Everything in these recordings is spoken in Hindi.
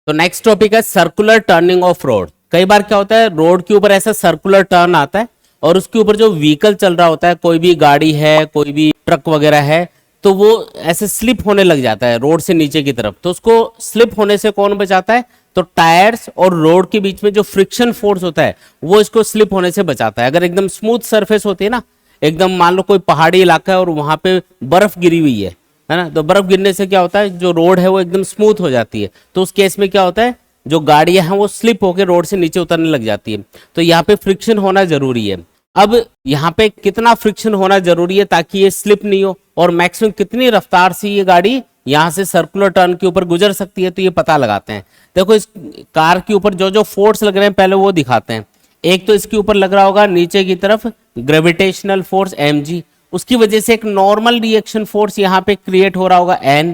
तो नेक्स्ट टॉपिक है सर्कुलर टर्निंग ऑफ रोड। कई बार क्या होता है, रोड के ऊपर ऐसा सर्कुलर टर्न आता है और उसके ऊपर जो व्हीकल चल रहा होता है, कोई भी गाड़ी है, कोई भी ट्रक वगैरह है, तो वो ऐसे स्लिप होने लग जाता है रोड से नीचे की तरफ। तो उसको स्लिप होने से कौन बचाता है? तो टायर्स और रोड के बीच में जो फ्रिक्शन फोर्स होता है वो इसको स्लिप होने से बचाता है। अगर एकदम स्मूथ सरफेस होती है ना, एकदम मान लो कोई पहाड़ी इलाका है और वहां पे बर्फ गिरी हुई है ना, तो बर्फ गिरने से क्या होता है, जो रोड है वो एकदम स्मूथ हो जाती है। तो उस केस में क्या होता है, जो गाड़ियां हैं वो स्लिप होकर रोड से नीचे उतरने लग जाती है। तो यहाँ पे फ्रिक्शन होना जरूरी है। अब यहाँ पे कितना फ्रिक्शन होना जरूरी है ताकि ये स्लिप नहीं हो, और मैक्सिमम कितनी रफ्तार से ये गाड़ी यहाँ से सर्कुलर टर्न के ऊपर गुजर सकती है, तो ये पता लगाते हैं। देखो इस कार के ऊपर जो जो फोर्स लग रहे हैं पहले वो दिखाते हैं। एक तो इसके ऊपर लग रहा होगा नीचे की तरफ ग्रेविटेशनल फोर्स mg, उसकी वजह से एक नॉर्मल रिएक्शन फोर्स यहाँ पे क्रिएट हो रहा होगा n।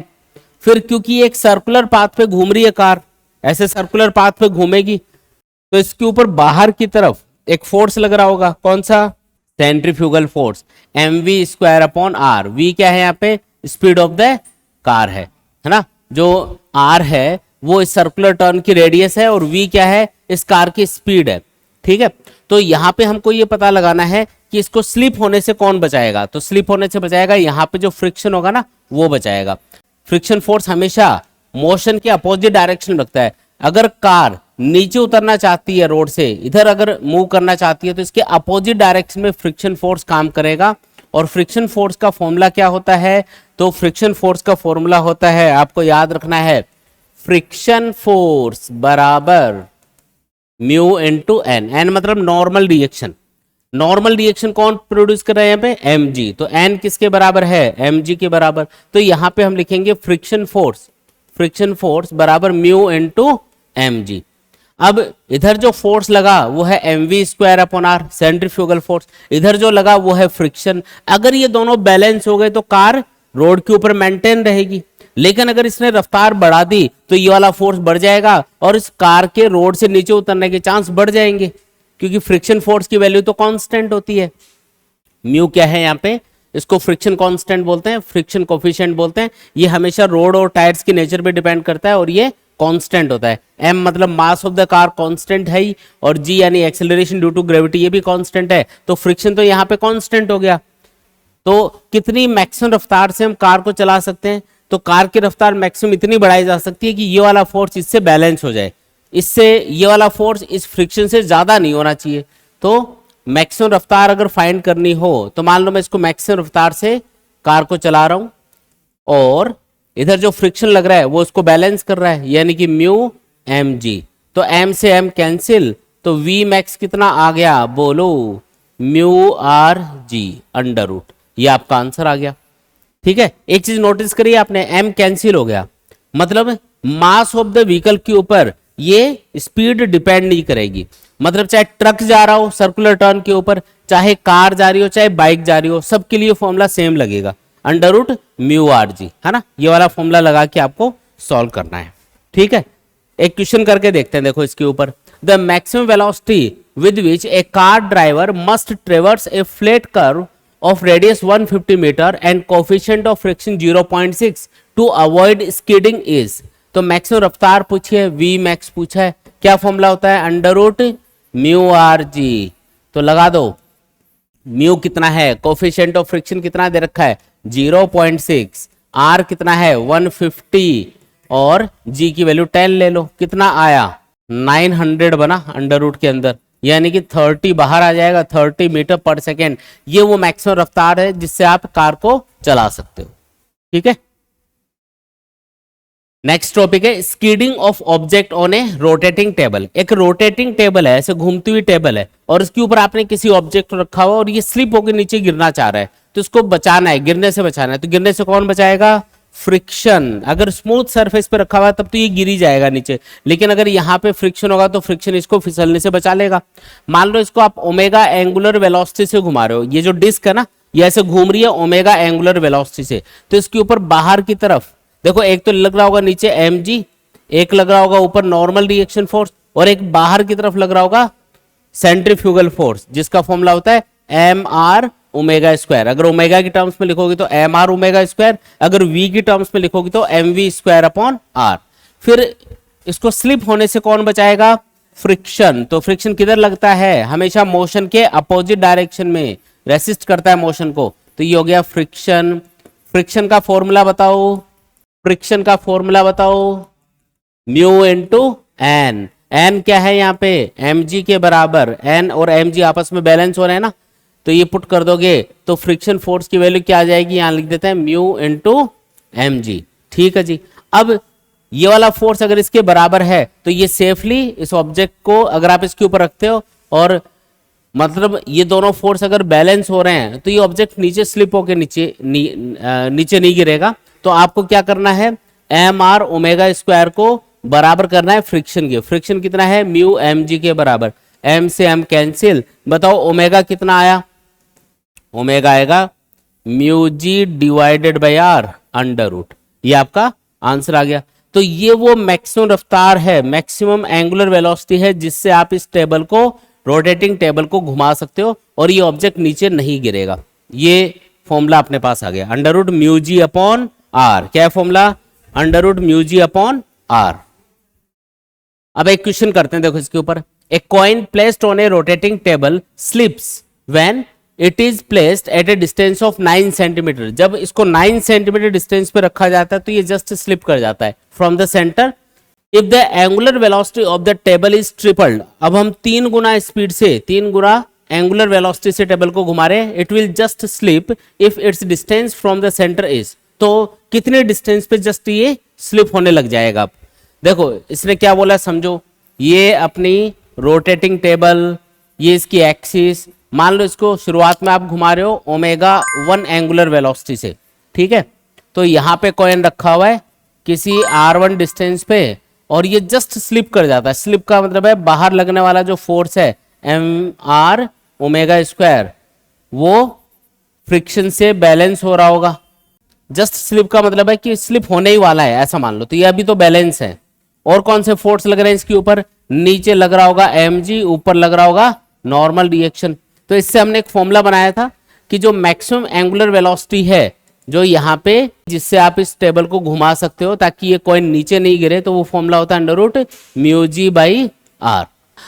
फिर क्योंकि एक सर्कुलर पाथ पे घूम रही है कार, ऐसे सर्कुलर पाथ पे घूमेगी, तो इसके ऊपर बाहर की तरफ एक फोर्स लग रहा होगा। कौन सा? Centrifugal force mv²/r। v क्या है यहाँ पे? स्पीड ऑफ द कार है ना। जो r है वो इस सर्कुलर टर्न की रेडियस है और v क्या है? इस कार की स्पीड है। ठीक है, तो यहाँ पे हमको ये पता लगाना है कि इसको स्लिप होने से कौन बचाएगा। तो स्लिप होने से बचाएगा यहाँ पे जो फ्रिक्शन होगा ना, वो बचाएगा। फ्रिक्शन फोर्स हमेशा मोशन के अपोजिट डायरेक्शन रखता है। अगर कार नीचे उतरना चाहती है रोड से, इधर अगर मूव करना चाहती है, तो इसके अपोजिट डायरेक्शन में फ्रिक्शन फोर्स काम करेगा। और फ्रिक्शन फोर्स का फॉर्मूला क्या होता है? तो फ्रिक्शन फोर्स का फॉर्मूला होता है, आपको याद रखना है, फ्रिक्शन फोर्स बराबर म्यू इनटू एन। एन मतलब नॉर्मल रिएक्शन। नॉर्मल रिएक्शन कौन प्रोड्यूस कर रहा है यहाँ पे? mg। तो n किसके बराबर है? mg के बराबर। तो यहाँ पे हम लिखेंगे फ्रिक्शन फोर्स बराबर म्यू इनटू mg। अब इधर जो फोर्स लगा वो है mv²/r, सेंट्रीफ्यूगल फोर्स। इधर जो लगा वो है फ्रिक्शन। अगर ये दोनों बैलेंस हो गए तो कार रोड के ऊपर मेंटेन रहेगी। लेकिन अगर इसने रफ्तार बढ़ा दी तो ये वाला फोर्स बढ़ जाएगा और इस कार के रोड से नीचे उतरने के चांस बढ़ जाएंगे, क्योंकि फ्रिक्शन फोर्स की वैल्यू तो कांस्टेंट होती है। म्यू क्या है यहाँ पे? इसको फ्रिक्शन कांस्टेंट बोलते हैं, फ्रिक्शन कोफिशिएंट बोलते हैं। ये हमेशा रोड और टायर्स की नेचर पे डिपेंड करता है और ये कांस्टेंट होता है। m मतलब mass of the car constant है ही, और g यानी एक्सेलरेशन ड्यू टू ग्रेविटी, ये भी कांस्टेंट है। तो फ्रिक्शन तो यहाँ पे कांस्टेंट हो गया। तो कितनी मैक्सिमम रफ्तार से हम कार को चला सकते हैं? तो कार की रफ्तार मैक्सिमम इतनी बढ़ाई जा सकती है कि ये वाला फोर्स इससे बैलेंस हो जाए। इससे ये वाला फोर्स इस फ्रिक्शन से ज्यादा नहीं होना चाहिए। तो मैक्सिमम रफ्तार अगर फाइंड करनी हो तो मान लो मैं इसको मैक्सिमम रफ्तार से कार को चला रहा हूं और इधर जो फ्रिक्शन लग रहा है वो उसको बैलेंस कर रहा है, यानी कि म्यू mg। तो m से m कैंसिल, तो v मैक्स कितना आ गया? बोलो, म्यू rg अंडर रूट। ये आपका आंसर आ गया। ठीक है, एक चीज नोटिस करिए आपने, m कैंसिल हो गया, मतलब मास ऑफ द व्हीकल के ऊपर ये स्पीड डिपेंड नहीं करेगी। मतलब चाहे ट्रक जा रहा हो सर्कुलर टर्न के ऊपर, चाहे कार जा रही हो, चाहे बाइक जा रही हो, सबके लिए फॉर्मूला सेम लगेगा, अंडर रूट म्यू rg, है ना। ये वाला फॉर्मूला लगा के आपको सॉल्व करना है। ठीक है, एक क्वेश्चन करके देखते हैं। देखो इसके ऊपर, the maximum velocity with which A car driver must ट्रेवर्स A flat curve of radius 150 meter and coefficient of friction 0.6 to avoid skidding is। तो मैक्सिमम रफ्तार पूछी है, v मैक्स पूछा है, क्या फॉर्मूला होता है? Under root mu rg। तो लगा दो, म्यू कितना है, कोफिशिएंट ऑफ फ्रिक्शन कितना दे रखा है 0.6, r कितना है 150 और g की वैल्यू 10 ले लो, कितना आया 900 बना अंडर रूट के अंदर, यानी कि 30 बाहर आ जाएगा, 30 मीटर पर सेकेंड। ये वो मैक्सिमम रफ्तार है जिससे आप कार को चला सकते हो। ठीक है, नेक्स्ट टॉपिक है skidding of object on a rotating table. एक रोटेटिंग टेबल है, ऐसे घूमती हुई टेबल है और इसके ऊपर आपने किसी ऑब्जेक्ट को रखा हुआ और ये स्लिप होकर नीचे गिरना चाह रहा है, तो इसको बचाना है, गिरने से बचाना है। तो गिरने से कौन बचाएगा? फ्रिक्शन। अगर स्मूथ सरफेस पे रखा हुआ है तब तो ये गिरी जाएगा नीचे, लेकिन अगर यहाँ पे फ्रिक्शन होगा तो फ्रिक्शन इसको फिसलने से बचा लेगा। मान लो इसको आप ओमेगा एंगुलर वेलोसिटी से घुमा रहे हो, ये जो डिस्क है ना ये ऐसे घूम रही है ओमेगा एंगुलर वेलोसिटी से, तो इसके ऊपर बाहर की तरफ देखो, एक तो लग रहा होगा नीचे mg, एक लग रहा होगा ऊपर नॉर्मल रिएक्शन फोर्स, और एक बाहर की तरफ लग रहा होगा सेंट्रीफ्यूगल फोर्स, जिसका फॉर्मूला होता है mr ओमेगा स्क्वायर। अगर ओमेगा की टर्म्स में लिखोगे तो mr ओमेगा स्क्वायर, अगर v की टर्म्स में लिखोगे तो mv² अपॉन r। फिर इसको स्लिप होने से कौन बचाएगा? फ्रिक्शन। तो फ्रिक्शन किधर लगता है? हमेशा मोशन के अपोजिट डायरेक्शन में, रेसिस्ट करता है मोशन को। तो ये हो गया फ्रिक्शन। फ्रिक्शन का फॉर्मूला बताओ, फ्रिक्शन का फॉर्मूला बताओ। Mu into N. एन क्या है यहाँ पे? mg के बराबर। एन और mg आपस में बैलेंस हो रहे हैं ना, तो ये पुट कर दोगे तो फ्रिक्शन फोर्स की वैल्यू क्या आ जाएगी? यहां लिख देते हैं म्यू इनटू mg। ठीक है जी। अब ये वाला फोर्स अगर इसके बराबर है तो ये सेफली इस ऑब्जेक्ट को अगर आप इसके ऊपर रखते हो, और मतलब ये दोनों फोर्स अगर बैलेंस हो रहे हैं तो ये ऑब्जेक्ट नीचे स्लिप होकर नीचे नहीं गिरेगा। तो आपको क्या करना है? एम आर ओमेगा स्क्वायर को बराबर करना है फ्रिक्शन के। फ्रिक्शन कितना है? म्यू mg के बराबर। m से m कैंसिल। बताओ ओमेगा कितना आया? ओमेगा आएगा mu G divided by R under root. ये आपका आंसर आ गया। तो ये वो मैक्सिमम रफ्तार है, मैक्सिमम एंगुलर वेलोसिटी है जिससे आप इस टेबल को, रोटेटिंग टेबल को घुमा सकते हो और ये ऑब्जेक्ट नीचे नहीं गिरेगा। ये फॉर्मूला अपने पास आ गया, under root mu g upon r. क्या है formula? Under root mu g upon r. अब एक क्वेश्चन करते हैं, देखो इसके ऊपर। A coin placed on a rotating table slips when it is placed at a distance of 9 centimetre. जब इसको 9 सेंटीमीटर डिस्टेंस पे रखा जाता है तो ये जस्ट स्लिप कर जाता है from the centre. If the angular velocity of the table is tripled. अब हम 3 गुना स्पीड से, 3 गुना एंगुलर वेलोसिटी से टेबल को घुमा रहे हैं। It will just slip if it's distance from the centre is. तो कितने डिस्टेंस पे जस्ट ये स्लिप होने लग जाएगा? देखो इसने क्या बोला समझो। ये अपनी रोटेटिंग टेबल, ये इसकी एक्सिस, मान लो इसको शुरुआत में आप घुमा रहे हो ओमेगा 1 एंगुलर वेलोसिटी से, ठीक है। तो यहाँ पे कॉइन रखा हुआ है किसी r1 डिस्टेंस पे और ये जस्ट स्लिप कर जाता है। स्लिप का मतलब है बाहर लगने वाला जो फोर्स है एम आर ओमेगा स्क्वायर, वो फ्रिक्शन से बैलेंस हो रहा होगा। जस्ट स्लिप का मतलब है कि स्लिप होने ही वाला है, ऐसा मान लो। तो ये अभी तो बैलेंस है। और कौन से फोर्स लग रहे हैं इसके ऊपर? नीचे लग रहा होगा mg, ऊपर लग रहा होगा नॉर्मल रिएक्शन। तो इससे हमने एक फॉर्मूला बनाया था कि जो मैक्सिमम एंगुलर वेलोसिटी है जो यहाँ पे, जिससे आप इस टेबल को घुमा सकते हो ताकि ये कॉइन नीचे नहीं गिरे, तो वो फॉर्मूला होता है under root mu G by R.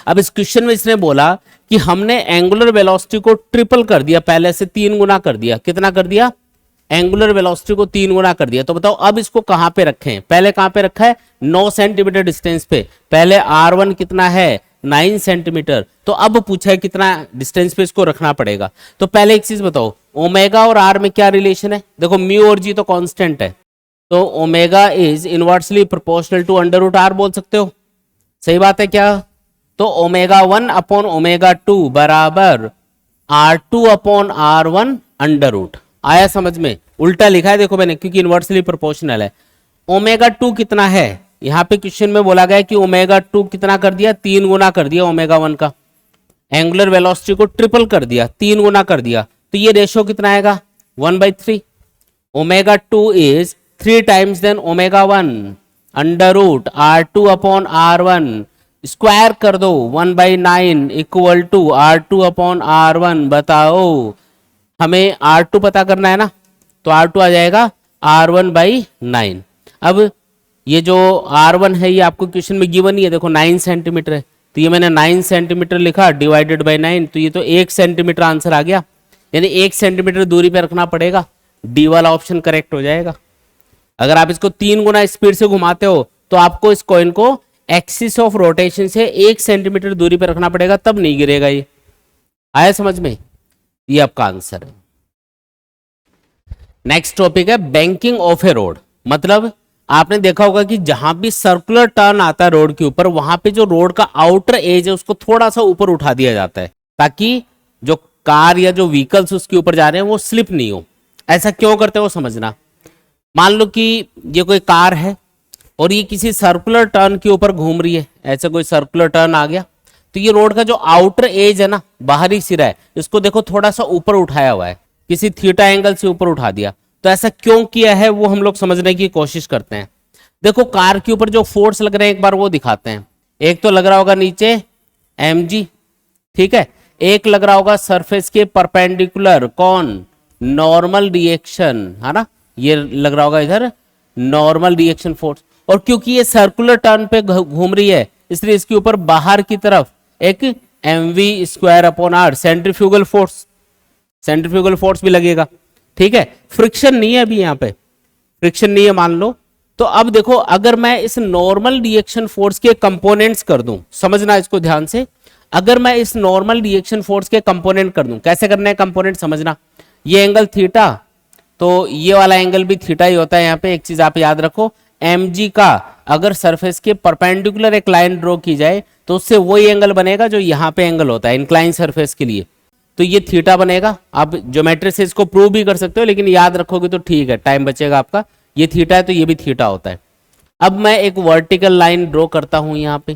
अब इस क्वेश्चन में इसने बोला कि हमने एंगुलर वेलोसिटी को ट्रिपल कर दिया, पहले से 3 गुना कर दिया। कितना कर दिया? एंगुलर वेलोसिटी को 3 गुना कर दिया। तो बताओ अब इसको कहां पे रखें? पहले कहां पे रखा है? 9 सेंटीमीटर डिस्टेंस पे। पहले r1 कितना है? 9 सेंटीमीटर। तो अब पूछा है कितना डिस्टेंस पे इसको रखना पड़ेगा। तो पहले एक चीज बताओ, ओमेगा और r में क्या रिलेशन है? देखो म्यू और g तो कांस्टेंट है, तो omega is inversely proportional to under root r बोल सकते हो। सही बात है क्या? तो ओमेगा 1 अपॉन ओमेगा 2 बराबर r2 upon r1 under root. आया समझ में? उल्टा लिखा है देखो मैंने, क्योंकि इनवर्सली प्रोपोर्शनल है। ओमेगा 2 कितना है? यहाँ पे क्वेश्चन में बोला गया कि ओमेगा 2 कितना कर दिया? 3 गुना कर दिया ओमेगा 1 का। एंगुलर वेलोसिटी को ट्रिपल कर दिया, 3 गुना कर दिया। तो ये रेशियो कितना आएगा? 1/3। Omega 2 is 3 times then omega 1 under root r2 upon r1। Square कर दो 1/9 equal to r2 upon r1। बताओ हमें R2 पता करना है ना, तो R2 आ जाएगा R1/9। अब ये जो R1 है ये आपको क्वेश्चन में गिवन ही है, देखो 9 सेंटीमीटर है। तो ये मैंने 9 सेंटीमीटर लिखा डिवाइडेड बाय 9, तो ये तो 1 सेंटीमीटर आंसर आ गया। यानी 1 सेंटीमीटर दूरी पे रखना पड़ेगा। डी वाला ऑप्शन करेक्ट हो जाएगा। अगर आप इसको 3 गुना स्पीड से घुमाते हो तो आपको इस कॉइन को एक्सिस ऑफ रोटेशन से 1 सेंटीमीटर दूरी पे रखना पड़ेगा, तब नहीं गिरेगा ये। आया समझ में? ये आपका आंसर है। नेक्स्ट टॉपिक है बैंकिंग ऑफ ए रोड। मतलब आपने देखा होगा कि जहां भी सर्कुलर टर्न आता है रोड के ऊपर, वहां पे जो रोड का आउटर एज है उसको थोड़ा सा ऊपर उठा दिया जाता है ताकि जो कार या जो व्हीकल्स उसके ऊपर जा रहे हैं वो स्लिप नहीं हो। ऐसा क्यों करते हो समझना। मान लो कि ये कोई कार है और ये किसी सर्कुलर टर्न के ऊपर घूम रही है, ऐसा कोई सर्कुलर टर्न आ गया, तो ये रोड का जो आउटर एज है ना, बाहरी सिरा है, इसको देखो थोड़ा सा ऊपर उठाया हुआ है, किसी थीटा एंगल से ऊपर उठा दिया। तो ऐसा क्यों किया है वो हम लोग समझने की कोशिश करते हैं। देखो कार के ऊपर जो फोर्स लग रहे हैं एक बार वो दिखाते हैं। एक तो लग रहा होगा नीचे mg, ठीक है। एक लग रहा होगा सरफेस के परपेंडिकुलर, कौन? नॉर्मल रिएक्शन, है ना। ये लग रहा होगा इधर नॉर्मल रिएक्शन फोर्स। और क्योंकि ये सर्कुलर टर्न पे घूम रही है इसलिए इसके ऊपर बाहर की तरफ एक mv square upon R centrifugal force भी लगेगा। ठीक है, फ्रिक्शन नहीं है अभी, यहाँ पे फ्रिक्शन नहीं है मान लो। तो अब देखो अगर मैं इस नॉर्मल रिएक्शन फोर्स के कंपोनेंट्स कर दूं, समझना इसको ध्यान से, अगर मैं इस नॉर्मल रिएक्शन फोर्स के कंपोनेंट कर दूं, कैसे करना है कंपोनेंट समझना, ये एंगल थीटा, तो ये वाला एंगल भी थीटा ही होता है। यहाँ पे एक चीज आप याद रखो, mg का अगर सरफेस के परपेंडिकुलर एक लाइन ड्रॉ की जाए तो उससे वही एंगल बनेगा जो यहाँ पे एंगल होता है इंक्लाइन सरफेस के लिए, तो ये थीटा बनेगा। आप ज्योमेट्री से इसको प्रूव भी कर सकते हो लेकिन याद रखोगे तो ठीक है, टाइम बचेगा आपका। ये थीटा है तो ये भी थीटा होता है। अब मैं एक वर्टिकल लाइन ड्रॉ करता हूं यहाँ पे,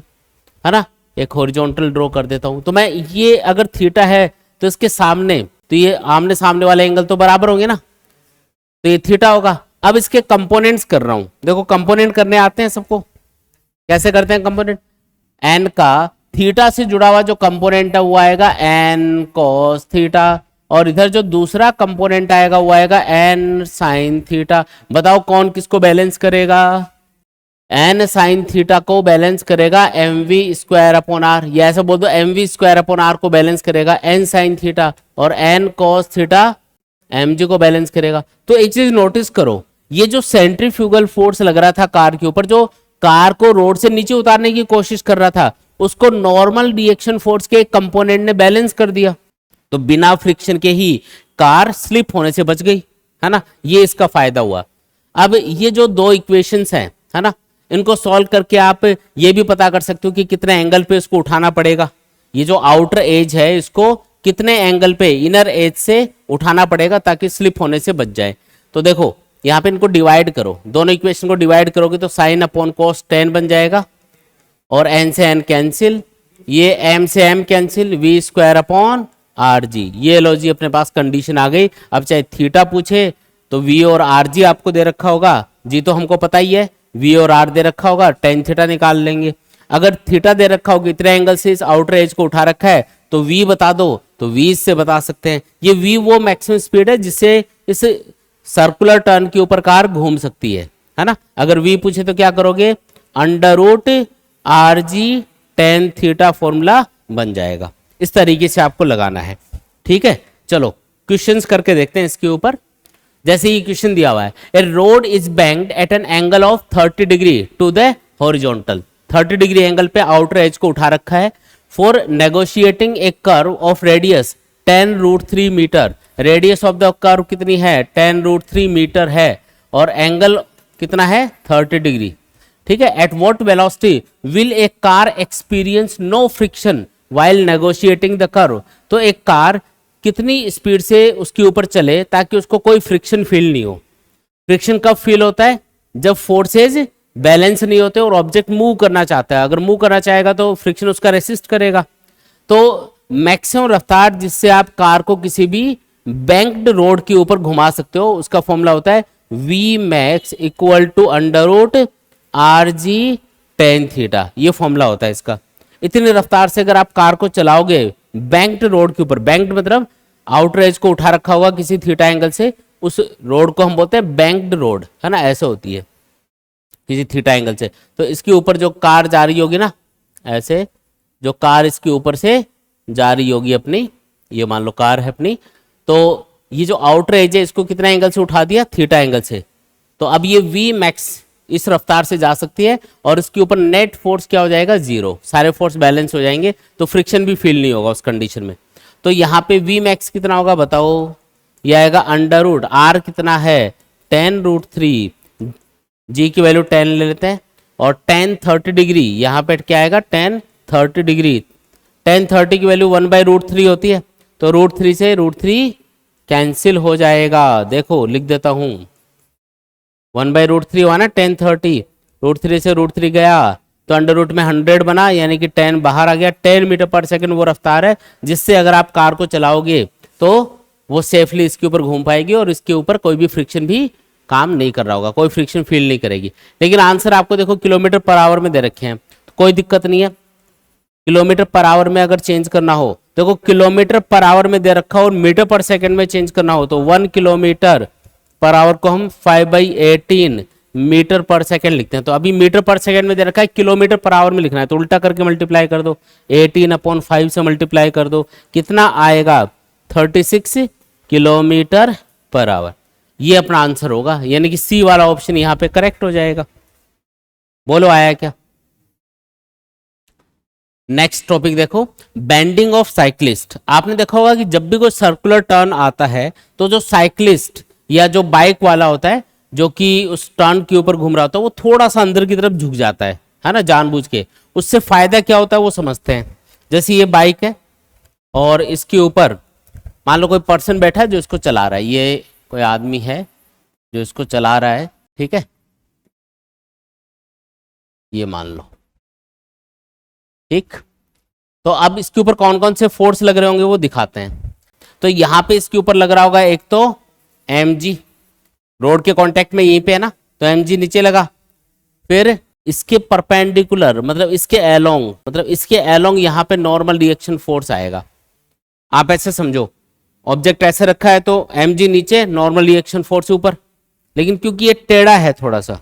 है ना, एक हॉरिजॉन्टल ड्रॉ कर देता हूं। तो मैं ये अगर थीटा है तो इसके सामने, तो ये आमने सामने वाले एंगल तो बराबर होंगे ना, तो ये थीटा होगा। अब इसके कंपोनेंट्स कर रहा हूं, देखो कंपोनेंट करने आते हैं सबको, कैसे करते हैं कंपोनेंट, एन का थीटा से जुड़ा हुआ जो कंपोनेंट है वो आएगा एन कॉस थीटा, और इधर जो दूसरा कंपोनेंट आएगा वो आएगा एन साइन थीटा। बताओ कौन किसको बैलेंस करेगा, एन साइन थीटा को बैलेंस करेगा M V square upon R, या ऐसा बोल दो M V square upon R को बैलेंस करेगा एन साइन थीटा, और N cos theta M G को बैलेंस करेगा। तो एक चीज नोटिस करो, ये जो सेंट्रीफ्यूगल फोर्स लग रहा था कार के ऊपर, जो कार को रोड से नीचे उतारने की कोशिश कर रहा था, उसको नॉर्मल रिएक्शन फोर्स के एक कंपोनेंट ने बैलेंस कर दिया, तो बिना फ्रिक्शन के ही कार स्लिप होने से बच गई, है ना, ये इसका फायदा हुआ। अब ये जो दो इक्वेशंस हैं, है ना, इनको सॉल्व करके आप ये भी पता कर सकते हो कि कितने एंगल पे इसको उठाना पड़ेगा। ये जो आउटर एज है इसको कितने एंगल पे इनर एज से उठाना पड़ेगा ताकि स्लिप होने से बच जाए। तो देखो यहाँ पे इनको डिवाइड करो, दोनों इक्वेशन को डिवाइड करोगे तो साइन अपॉन कॉस टेन बन जाएगा, और एन से एन कैंसिल, ये एम से M cancel, V square upon R G. ये लो जी अपने पास कंडीशन आ गई। अब चाहे थीटा पूछे तो वी और आर जी आपको दे रखा होगा, जी तो हमको पता ही है, वी और आर दे रखा होगा, टेन थीटा निकाल लेंगे। अगर थीटा दे रखा होगा इतने एंगल से इस आउटर एज को उठा रखा है तो वी बता दो, तो वी इससे बता सकते हैं। ये वी वो मैक्सिमम स्पीड है जिससे इस सर्कुलर टर्न के ऊपर कार घूम सकती है ना। अगर वी पूछे तो क्या करोगे, under root R G tan theta formula बन जाएगा। इस तरीके से आपको लगाना है, ठीक है। चलो क्वेश्चंस करके देखते हैं इसके ऊपर। जैसे ये क्वेश्चन दिया हुआ है, a road is banked at an angle of 30 degree to the horizontal, 30 degree angle पे आउटर एज को उठा रखा है। For negotiating a curve of radius 10√3 metre, radius of the curve कितनी है, 10√3 मीटर है, और एंगल कितना है 30 डिग्री, ठीक है। At what velocity will a car experience no friction while negotiating the curve, तो एक कार कितनी स्पीड से उसके ऊपर चले ताकि उसको कोई फ्रिक्शन फील नहीं हो। फ्रिक्शन कब फील होता है, जब फोर्सेज बैलेंस नहीं होते और ऑब्जेक्ट मूव करना चाहता है। अगर मूव करना चाहेगा तो फ्रिक्शन उसका रेसिस्ट करेगा। तो मैक्सिमम रफ्तार जिससे आप कार को किसी भी बैंक्ड रोड के ऊपर घुमा सकते हो, उसका फॉर्मूला होता है V max equal to under root R G tan theta. ये फॉर्मूला होता है इसका। इतनी रफ्तार से अगर आप कार को चलाओगे बैंक्ड रोड के ऊपर, बैंक्ड मतलब आउटर एज को उठा रखा होगा किसी थीटा एंगल से, उस रोड को हम बोलते हैं बैंक्ड रोड, है ना, ऐसे होती है किसी थीटा एंगल से। तो इसके ऊपर जो कार जा रही होगी ना, ऐसे जो कार इसके ऊपर से जा रही होगी अपनी, ये मान लो कार है अपनी, तो ये जो आउटर एज है इसको कितना एंगल से उठा दिया, थीटा एंगल से। तो अब ये वी मैक्स इस रफ्तार से जा सकती है और इसके ऊपर नेट फोर्स क्या हो जाएगा, जीरो, सारे फोर्स बैलेंस हो जाएंगे, तो फ्रिक्शन भी फील नहीं होगा उस कंडीशन में। तो यहाँ पे वी मैक्स कितना होगा बताओ, ये आएगा अंडर रूट आर कितना है 10√3, जी की वैल्यू 10 ले लेते हैं, और 10 30 डिग्री यहाँ पे क्या आएगा 10 30 डिग्री, 10 30 की वैल्यू 1/√3 होती है, तो √3 से √3 कैंसिल हो जाएगा। देखो लिख देता हूँ, 1/√3 हुआ ना 10 30, √3 से √3 गया तो अंडर रूट में 100 बना, यानी कि 10 बाहर आ गया। 10 मीटर पर सेकंड वो रफ्तार है जिससे अगर आप कार को चलाओगे तो वो सेफली इसके ऊपर घूम पाएगी और इसके ऊपर कोई भी फ्रिक्शन भी काम नहीं कर रहा होगा, कोई फ्रिक्शन फील नहीं करेगी। लेकिन आंसर आपको देखो किलोमीटर पर आवर में दे रखे हैं, तो कोई दिक्कत नहीं है। किलोमीटर पर आवर में अगर चेंज करना हो, देखो किलोमीटर पर आवर में दे रखा हो और मीटर पर सेकंड में चेंज करना हो, तो 1 किलोमीटर पर आवर को हम 5/18 मीटर पर सेकंड लिखते हैं। तो अभी मीटर पर सेकंड में दे रखा है, किलोमीटर पर आवर में लिखना है, तो उल्टा करके मल्टीप्लाई कर दो, 18/5 से मल्टीप्लाई कर दो, कितना आएगा 36 किलोमीटर पर आवर। ये अपना आंसर होगा, यानी कि सी वाला ऑप्शन यहाँ पे करेक्ट हो जाएगा। बोलो आया क्या? नेक्स्ट टॉपिक देखो, बेंडिंग ऑफ साइक्लिस्ट। आपने देखा होगा कि जब भी कोई सर्कुलर टर्न आता है तो जो साइक्लिस्ट या जो बाइक वाला होता है जो कि उस टर्न के ऊपर घूम रहा होता है वो थोड़ा सा अंदर की तरफ झुक जाता है ना, जानबूझ के। उससे फायदा क्या होता है वो समझते हैं। जैसे ये बाइक है और इसके ऊपर मान लो कोई पर्सन बैठा है जो इसको चला रहा है, ये कोई आदमी है जो इसको चला रहा है, ठीक है, ये मान लो, ठीक। तो अब इसके ऊपर कौन कौन से फोर्स लग रहे होंगे वो दिखाते हैं। तो यहां पे इसके ऊपर लग रहा होगा एक तो mg, रोड के कांटेक्ट में यहीं पे है ना, तो mg नीचे लगा। फिर इसके परपेंडिकुलर मतलब इसके एलोंग यहां पे नॉर्मल रिएक्शन फोर्स आएगा। आप ऐसे समझो, ऑब्जेक्ट ऐसे रखा है तो mg नीचे, नॉर्मल रिएक्शन फोर्स ऊपर, लेकिन क्योंकि ये टेढ़ा है थोड़ा सा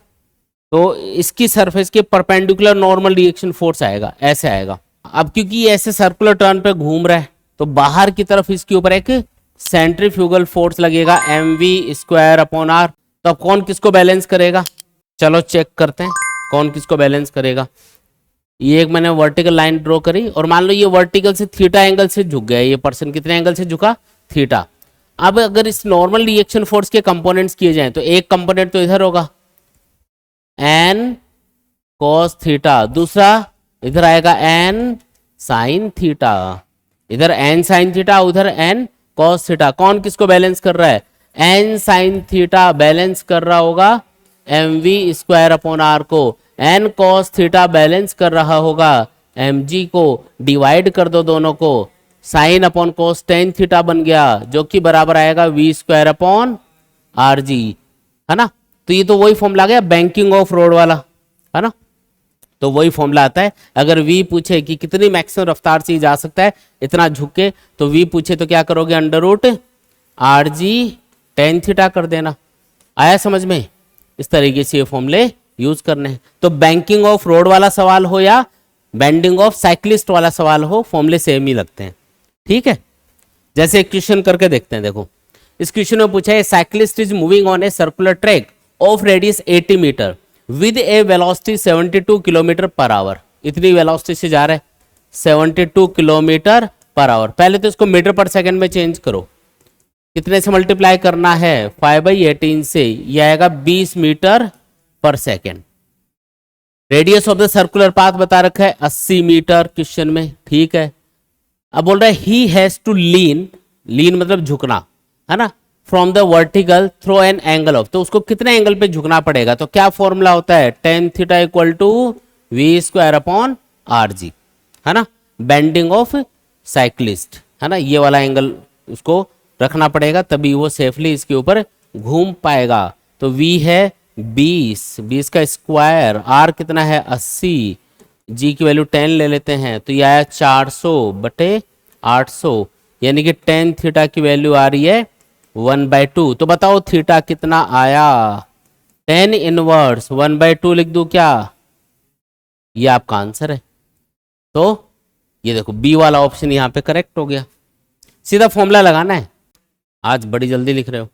तो इसकी सरफेस के परपेंडिकुलर नॉर्मल रिएक्शन फोर्स आएगा, ऐसे आएगा। अब क्योंकि ये ऐसे सर्कुलर टर्न पे घूम रहा है तो बाहर की तरफ इसके ऊपर एक सेंट्रीफ्यूगल फोर्स लगेगा mv²/r। तो अब कौन किसको बैलेंस करेगा, चलो चेक करते हैं कौन किसको बैलेंस करेगा। ये एक मैंने वर्टिकल लाइन ड्रॉ करी और मान लो ये वर्टिकल से थीटा एंगल से झुक गया, ये पर्सन कितने एंगल से झुका, थीटा। अब अगर इस नॉर्मल रिएक्शन फोर्स के कंपोनेंट्स किए जाएं तो एक कंपोनेंट तो इधर होगा n cos थीटा, दूसरा इधर आएगा n sin थीटा, इधर n sin थीटा, उधर n cos थीटा। कौन किसको बैलेंस कर रहा है, n sin थीटा बैलेंस कर रहा होगा mv²/r को, n cos थीटा बैलेंस कर रहा होगा mg को। डिवाइड कर दो दोनों को, sin/cos tan थीटा बन गया जो कि बराबर आएगा v²/rg, है ना। तो ये तो वही फॉर्मूला आ गया बैंकिंग ऑफ रोड वाला, है ना। तो वही फॉर्मूला आता है, अगर v पूछे कि कितनी मैक्सिमम रफ्तार से जा सकता है इतना झुक के, तो v पूछे तो क्या करोगे, √rg tan थीटा कर देना। आया समझ में? इस तरीके से ये फॉर्मूले यूज करने हैं। तो बैंकिंग ऑफ रोड वाला सवाल हो या बेंडिंग ऑफ साइक्लिस्ट वाला सवाल हो, फॉर्मूले सेम ही लगते हैं, ठीक है। जैसे एक क्वेश्चन करके देखते हैं। देखो इस क्वेश्चन में पूछा है, cyclist is moving on a circular track of radius 80 metre with a velocity 72 kilometre per hour. इतनी वेलोसिटी से जा रहा है 72 किलोमीटर पर आवर। पहले तो इसको मीटर पर सेकंड में चेंज करो, कितने से मल्टीप्लाई करना है, 5/18 से, यह आएगा 20 मीटर पर second. Radius of the circular path बता रखा है 80 मीटर क्वेश्चन में, ठीक है। अब बोल रहा है ही हैज टू लीन मतलब झुकना, है ना, from the vertical through an angle of, तो उसको कितने एंगल पे झुकना पड़ेगा। तो क्या फॉर्मूला होता है, tan थीटा = v²/rg, है ना। बेंडिंग ऑफ साइक्लिस्ट, है ना, ये वाला एंगल उसको रखना पड़ेगा तभी वो सेफली इसके ऊपर घूम पाएगा। तो v है 20 का स्क्वायर, r कितना है 80, g की वैल्यू 10 ले लेते हैं तो यह आया 400/800, यानी कि tan थीटा की वैल्यू आ रही है 1/2। तो बताओ थीटा कितना आया, tan इनवर्स 1/2 लिख दूं क्या, ये आपका आंसर है। तो ये देखो बी वाला ऑप्शन यहाँ पे करेक्ट हो गया। सीधा फॉर्मूला लगाना है, आज बड़ी जल्दी लिख रहे हो।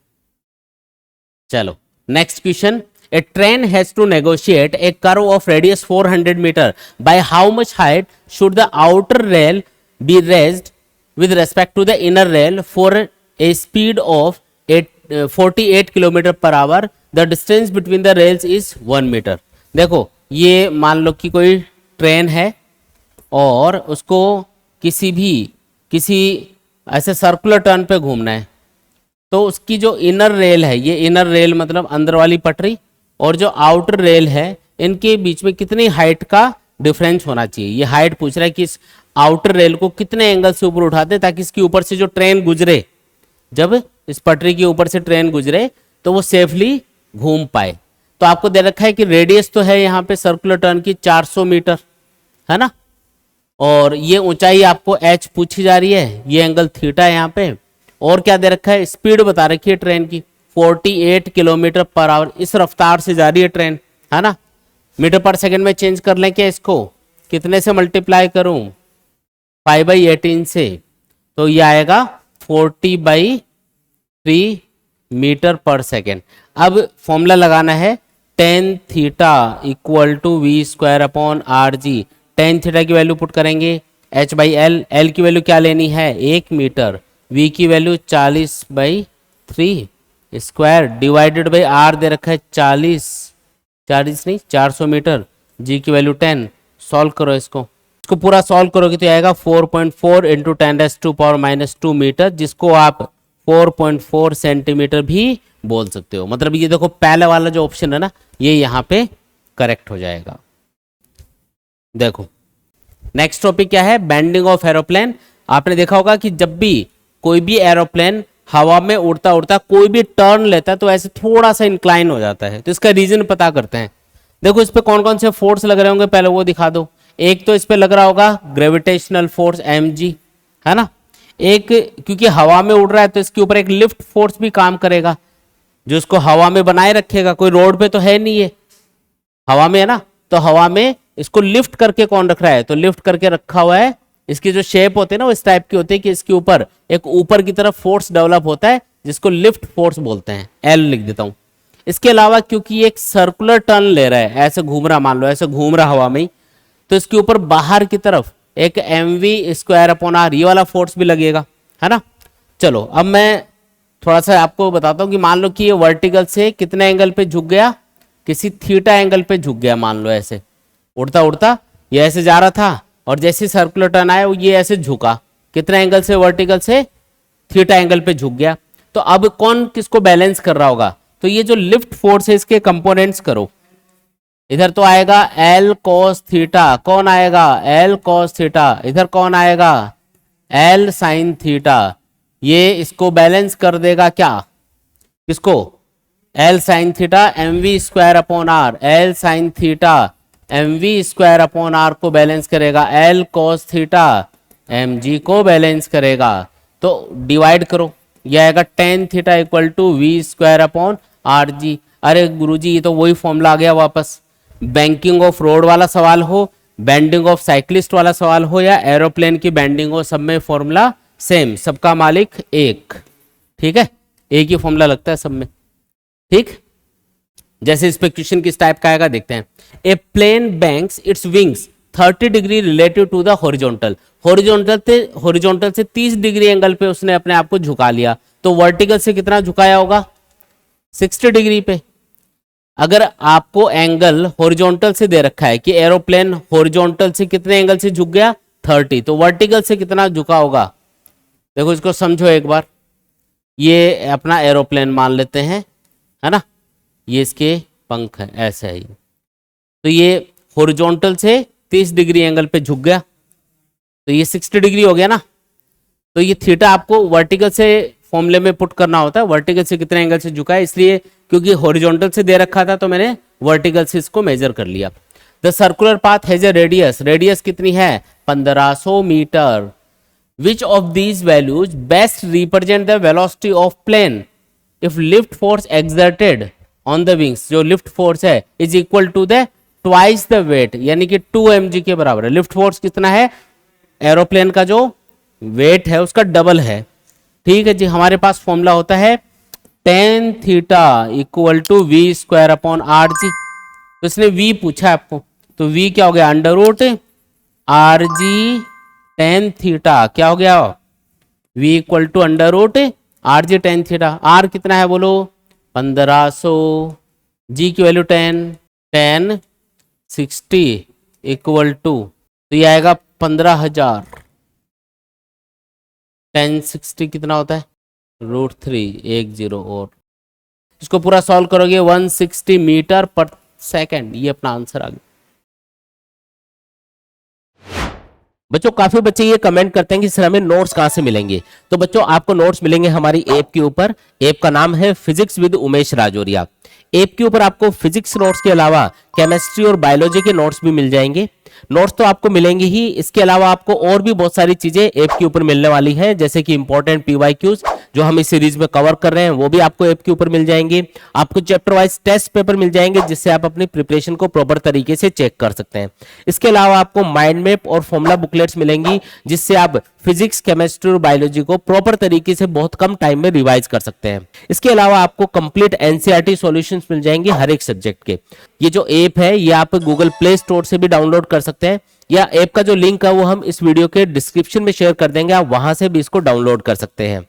चलो next question, a train has to negotiate a curve of radius 400 metre by how much height should the outer rail be raised with respect to the inner rail for a speed of 48 kilometre per hour, the distance between the rails is 1 metre. देखो ये मान लो कि कोई ट्रेन है और उसको किसी ऐसे सर्कुलर टर्न पे घूमना है, तो उसकी जो इनर रेल है, ये इनर रेल मतलब अंदर वाली पटरी, और जो आउटर रेल है इनके बीच में कितनी हाइट का डिफरेंस होना चाहिए। ये हाइट पूछ रहा है कि इस आउटर रेल को कितने एंगल से ऊपर उठाते ताकि इसके ऊपर से जो ट्रेन गुजरे, जब इस पटरी के ऊपर से ट्रेन गुजरे तो वो सेफली घूम पाए। तो आपको दे रखा है कि रेडियस तो है यहाँ पे सर्कुलर टर्न की 400 मीटर, है ना, और ये ऊंचाई आपको h पूछी जा रही है, ये एंगल थीटा है यहाँ पे, और क्या दे रखा है, स्पीड बता रखी है ट्रेन की 48 किलोमीटर पर आवर, इस रफ्तार से जा रही है ट्रेन, है ना। मीटर पर सेकंड में चेंज कर लें क्या इसको, कितने से मल्टीप्लाई करूं, 5/18 से, तो ये आएगा 40/3 मीटर पर सेकेंड। अब फॉर्मूला लगाना है tan theta equal to V square upon R G. tan theta की वैल्यू पुट करेंगे h/l, l की वैल्यू क्या लेनी है 1 मीटर, v की value 40/3 square divided by r दे रखा है 40 नहीं 400 मीटर, g की वैल्यू 10। सॉल्व करो इसको पूरा सॉल्व करोगे तो आएगा 4.4 इंटू 10⁻² मीटर, जिसको आप 4.4 सेंटीमीटर भी बोल सकते हो। मतलब ये देखो पहले वाला जो ऑप्शन है ना, ये यहाँ पे करेक्ट हो जाएगा। देखो नेक्स्ट टॉपिक क्या है, बेंडिंग ऑफ एरोप्लेन। आपने देखा होगा कि जब भी कोई भी एरोप्लेन हवा में उड़ता उड़ता कोई भी टर्न लेता है तो ऐसे थोड़ा सा इंक्लाइन हो जाता है, तो इसका रीजन पता करते हैं। देखो इस पे कौन कौन से फोर्स लग रहे होंगे, पहले वो दिखा दो। एक तो इस पे लग रहा होगा ग्रेविटेशनल फोर्स mg, है ना। एक क्योंकि हवा में उड़ रहा है तो इसके ऊपर एक लिफ्ट फोर्स भी काम करेगा जो इसको हवा में बनाए रखेगा। कोई रोड पे तो है नहीं, है हवा में है ना, तो हवा में इसको लिफ्ट करके कौन रख रहा है, तो लिफ्ट करके रखा हुआ है। इसकी जो शेप होती है ना वो इस टाइप की होती है कि इसके ऊपर एक ऊपर की तरफ फोर्स डेवलप होता है जिसको लिफ्ट फोर्स बोलते हैं, एल लिख देता हूं। इसके अलावा क्योंकि ये एक सर्कुलर टर्न ले रहा है, ऐसे घूम रहा, मान लो ऐसे घूम रहा हवा में, तो इसके ऊपर बाहर की तरफ एक mv²/r ये वाला फोर्स भी लगेगा, है ना। चलो अब मैं थोड़ा सा आपको बताता हूं कि मान लो कि ये वर्टिकल से कितने एंगल पे झुक गया, किसी थीटा एंगल पे झुक गया। मान लो ऐसे उड़ता उड़ता ये ऐसे जा रहा था और जैसे सर्कुलर टर्न आया ये ऐसे झुका, कितने एंगल से, वर्टिकल से थीटा एंगल पे झुक गया। तो अब कौन किसको बैलेंस कर रहा होगा, तो ये जो लिफ्ट फोर्स है इसके कंपोनेंट्स करो। इधर तो आएगा L cos थीटा, कौन आएगा L cos थीटा, इधर कौन आएगा L sin थीटा। ये इसको बैलेंस कर देगा क्या, किसको, L sin theta mv²/r, L sin theta mv²/r को बैलेंस करेगा, L cos थीटा mg को बैलेंस करेगा। तो डिवाइड करो, यह आएगा tan theta equal to v²/rg। अरे गुरुजी ये तो वही फॉर्मूला आ गया वापस। बैंकिंग ऑफ रोड वाला सवाल हो, बेंडिंग ऑफ साइक्लिस्ट वाला सवाल हो या एरोप्लेन की बेंडिंग हो, सब में फॉर्मूला सेम, सबका मालिक एक, ठीक है, एक ही फॉर्मूला लगता है सब में, ठीक। जैसे इस पे क्वेश्चन किस टाइप का आएगा देखते हैं। A plane banks its wings 30 degree relative to the horizontal, horizontal से 30 डिग्री एंगल पे उसने अपने आप को झुका लिया, तो वर्टिकल से कितना झुकाया होगा 60 डिग्री पे। अगर आपको एंगल हॉरिजॉन्टल से दे रखा है कि एरोप्लेन हॉरिजॉन्टल से कितने एंगल से झुक गया 30, तो वर्टिकल से कितना झुका होगा, देखो इसको समझो एक बार। ये अपना एरोप्लेन मान लेते हैं, है ना, ये इसके पंख है, ऐसा है। तो ये हॉरिजॉन्टल से 30 डिग्री एंगल पे झुक गया, तो ये 60 डिग्री हो गया ना। तो ये थीटा आपको वर्टिकल से फॉर्मूले में पुट करना होता है, वर्टिकल से कितने एंगल से झुका है, इसलिए क्योंकि हॉरिजॉन्टल से दे रखा था तो मैंने वर्टिकल से इसको मेजर कर लिया। The circular path has a radius, radius कितनी है 1500 metre. Which of these values best represent the velocity of plane if lift force exerted on the wings, जो लिफ्ट फोर्स है is equal to the twice the weight, यानी कि 2 mg के बराबर है। लिफ्ट फोर्स कितना है, एरोप्लेन का जो वेट है उसका डबल है, ठीक है जी। हमारे पास फॉर्मूला होता है tan theta equal to v²/rg। तो इसने v पूछा आपको, तो v क्या हो गया √rg tan थीटा, क्या हो गया v equal to √rg tan theta. r कितना है बोलो 1500, g की वैल्यू 10 60 इक्वल टू, तो ये आएगा 15,000। 1060 कितना होता है √310, और इसको पूरा सॉल्व करोगे 160 मीटर पर सेकंड, ये अपना आंसर आ गया। बच्चों काफी बच्चे ये कमेंट करते हैं कि सर हमें नोट्स कहाँ से मिलेंगे, तो बच्चों आपको नोट्स मिलेंगे हमारी ऐप के ऊपर। ऐप का नाम है physics with Umesh Rajoria. App के ऊपर आपको फिजिक्स नोट्स के अलावा केमिस्ट्री और बायोलॉजी के नोट्स भी मिल जाएंगे। नोट्स तो आपको मिलेंगे ही, इसके अलावा आपको और भी बहुत सारी चीजें ऐप के ऊपर मिलने वाली है, जैसे कि इंपॉर्टेंट PYQs, जो हम इस सीरीज में कवर कर रहे हैं वो भी आपको ऐप के ऊपर मिल जाएंगे। आपको चैप्टर वाइज टेस्ट पेपर मिल जाएंगे जिससे आप अपनी प्रिपरेशन को प्रॉपर तरीके से चेक कर सकते हैं। इसके अलावा आपको माइंड मैप और फॉर्मूला बुकलेट्स मिलेंगी जिससे आप फिजिक्स, केमिस्ट्री और बायोलॉजी को प्रॉपर तरीके से बहुत कम टाइम में रिवाइज कर सकते हैं। इसके अलावा आपको कंप्लीट एनसीईआरटी सॉल्यूशंस मिल जाएंगे हर एक सब्जेक्ट के। ये जो ऐप है ये आप गूगल प्ले स्टोर से भी डाउनलोड कर सकते हैं, या ऐप का जो लिंक है वो हम इस वीडियो के डिस्क्रिप्शन में शेयर कर देंगे, आप वहां से भी इसको डाउनलोड कर सकते हैं।